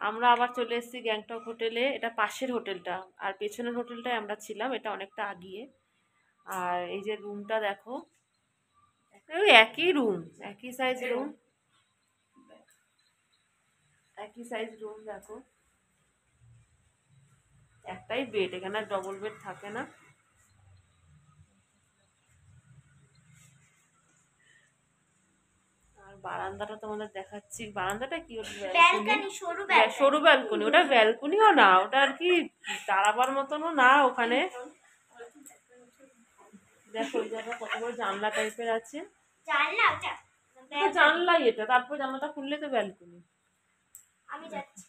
আমরা আবার চলে এসেছি গ্যাংটক হোটেলে। এটা পাশের হোটেলটা, আর পেছনের হোটেলটায় আমরা ছিলাম, এটা অনেকটা আগিয়ে। আর এই যে রুমটা দেখো, ওই একই রুম, একই সাইজ রুম, একই সাইজ রুম দেখো, একটাই বেড, এখানে ডবল বেড থাকে না। আর বারান্দাটা তোমাদের দেখাচ্ছি, বারান্দাটা কি, ব্যালকনি, সরু ব্যালকনি, ওটা ব্যালকনিও না, ওটা আর কি দাঁড়াবার মতনও না ওখানে। দেখো এই জায়গা কত বড় জানলা টাইপের আছে, জানলাই এটা, তারপর জানলাটা খুললে তো ব্যালকনি। আমি যাচ্ছি,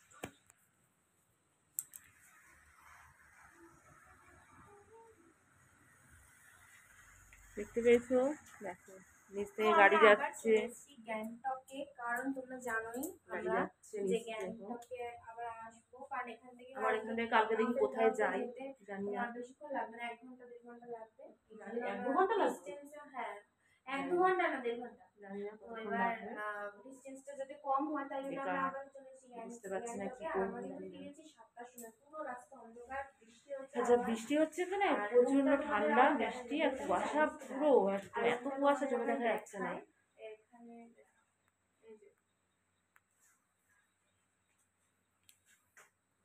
দেখতে পেয়েছো, দেখো নিচ থেকে গাড়ি যাচ্ছে গ্যাংটকে, কারণ তোমরা জানোই গাড়ি যাচ্ছে যে গ্যাংটকে আবার আসবো, কারণ এখান থেকে আমার এখান থেকে কালকে দেখি কোথায় যাই জানি না, বেশিক্ষণ লাগবে না, 1 ঘন্টা 1.5 ঘন্টা লাগবে। 1-2 ঘন্টা লাগবে, হ্যাঁ 1-2 ঘন্টা না 1.5 ঘন্টা, জানি না তো কতক্ষণ এবার লাগবে। ডিসটেন্সটা যদি কম হয় তাই জন্য আমরা আবার চলেছি বুঝতে পারছি না কি গ্যাংটকে। আর করবো, আমাদের জানি না। ফিরেছি 7টার সময়, পুরো রাস্তা অন্ধকার, বৃষ্টি হচ্ছে, আচ্ছা বৃষ্টি হচ্ছে এখানে, প্রচন্ড ঠান্ডা, বৃষ্টি আর কুয়াশা, পুরো এত কুয়াশা চোখে দেখা যাচ্ছে না।